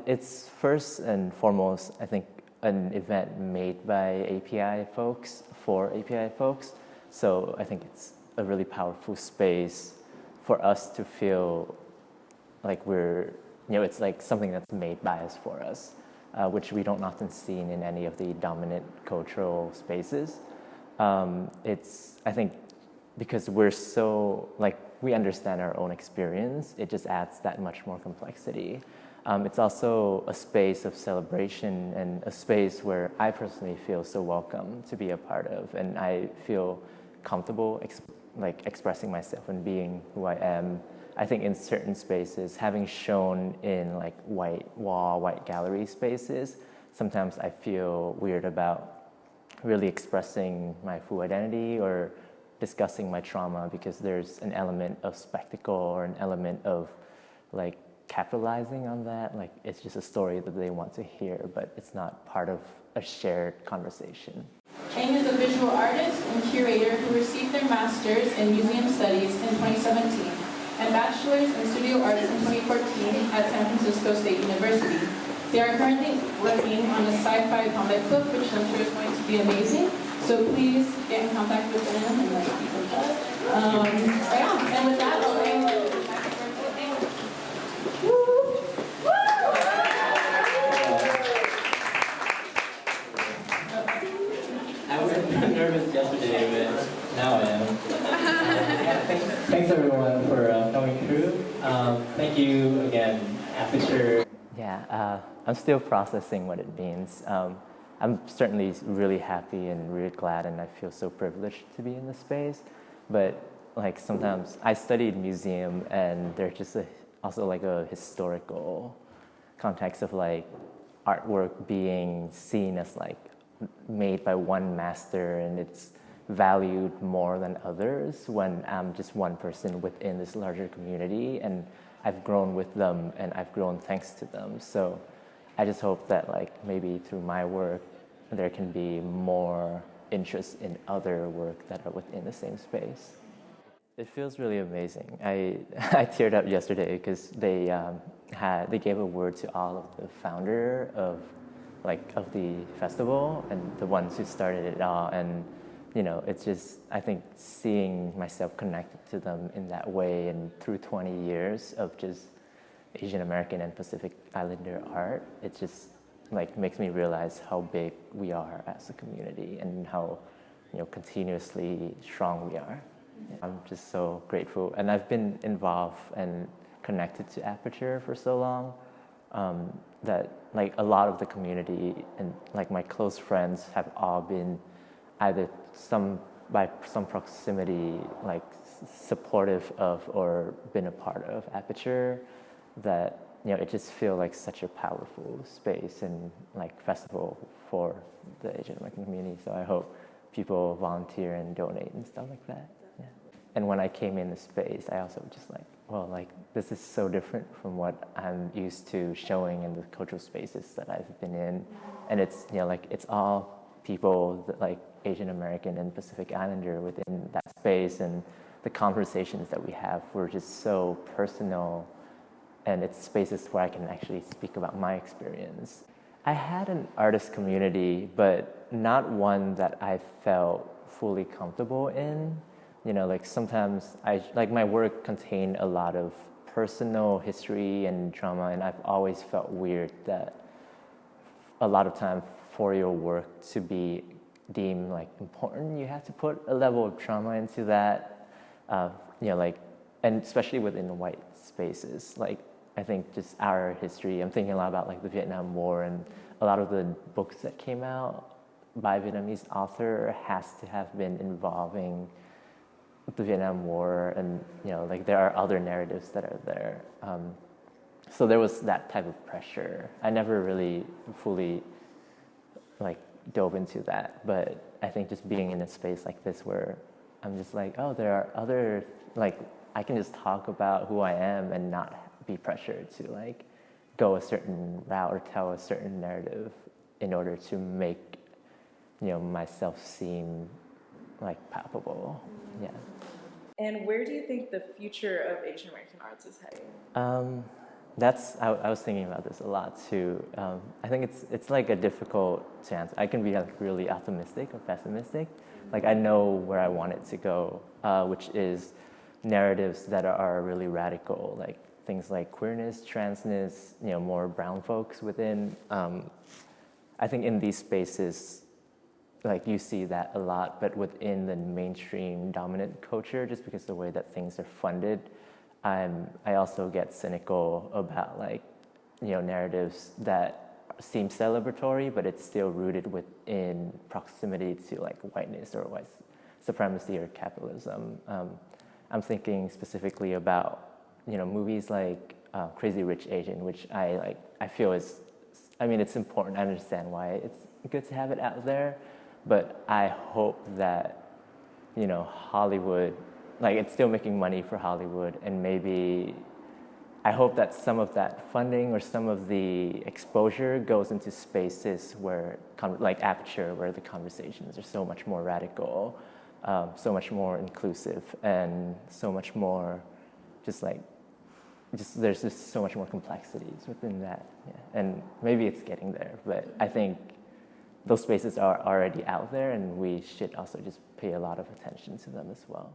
It's first and foremost, I think, an event made by API folks for API folks. So I think it's a really powerful space for us to feel like we're, it's like something that's made by us for us, which we don't often see in any of the dominant cultural spaces. I think, because we're so, we understand our own experience, it just adds that much more complexity. It's also a space of celebration and a space where I personally feel so welcome to be a part of, and I feel comfortable expressing myself and being who I am. I think in certain spaces, having shown in white wall, white gallery spaces, sometimes I feel weird about really expressing my full identity or discussing my trauma, because there's an element of spectacle or an element of capitalizing on that. It's just a story that they want to hear, but it's not part of a shared conversation. Chang is a visual artist and curator who received their master's in museum studies in 2017 and bachelor's in studio arts in 2014 at San Francisco State University. They are currently working on a sci-fi comic book, which I'm sure is going to be amazing. So please get in contact with them and keep in touch. And with that, I'll bring I was nervous yesterday, but now I am. Thanks everyone for coming through. Thank you again, APAture. Yeah, I'm still processing what it means. I'm certainly really happy and really glad, and I feel so privileged to be in this space. But sometimes I studied museum, and there's just also a historical context of artwork being seen as made by one master, and it's valued more than others when I'm just one person within this larger community, and I've grown with them and I've grown thanks to them. So I just hope that maybe through my work there can be more interest in other work that are within the same space. It feels really amazing. I teared up yesterday because they gave a word to all of the founder of the festival and the ones who started it all, and it's just, I think, seeing myself connected to them in that way, and through 20 years of just Asian American and Pacific Islander art, it just makes me realize how big we are as a community and how continuously strong we are. I'm just so grateful, and I've been involved and connected to APAture for so long that a lot of the community and my close friends have all been either by some proximity supportive of or been a part of APAture, that it just feels like such a powerful space and festival for the Asian American community. So I hope people volunteer and donate and stuff like that. Yeah. And when I came in the space, I also just this is so different from what I'm used to showing in the cultural spaces that I've been in, and it's it's all people that Asian American and Pacific Islander within that space, and the conversations that we have were just so personal, and it's spaces where I can actually speak about my experience. I had an artist community, but not one that I felt fully comfortable in. Sometimes my work contained a lot of personal history and trauma, and I've always felt weird that a lot of time for your work to be deemed important, you have to put a level of trauma into that, and especially within white spaces. I think just our history, I'm thinking a lot about the Vietnam War, and a lot of the books that came out by Vietnamese author has to have been involving the Vietnam War, and there are other narratives that are there. So there was that type of pressure. I never really fully dove into that, but I think just being in a space like this where I'm just oh, there are other, I can just talk about who I am and not be pressured to go a certain route or tell a certain narrative in order to make myself seem palpable. Yeah. And where do you think the future of Asian American arts is heading? I was thinking about this a lot too. I think it's like a difficult chance. I can be like really optimistic or pessimistic. Like I know where I want it to go, which is narratives that are really radical, like things like queerness, transness, more brown folks within. I think in these spaces, like you see that a lot, but within the mainstream dominant culture, just because the way that things are funded, I also get cynical about like, narratives that seem celebratory, but it's still rooted within proximity to like whiteness or white supremacy or capitalism. I'm thinking specifically about, movies like Crazy Rich Asian, which I feel is, it's important. I understand why it's good to have it out there, but I hope that, Hollywood, like it's still making money for Hollywood, and maybe I hope that some of that funding or some of the exposure goes into spaces where, like APAture, where the conversations are so much more radical, so much more inclusive, and so much more there's just so much more complexities within that. Yeah. And maybe it's getting there, but I think those spaces are already out there, and we should also just pay a lot of attention to them as well.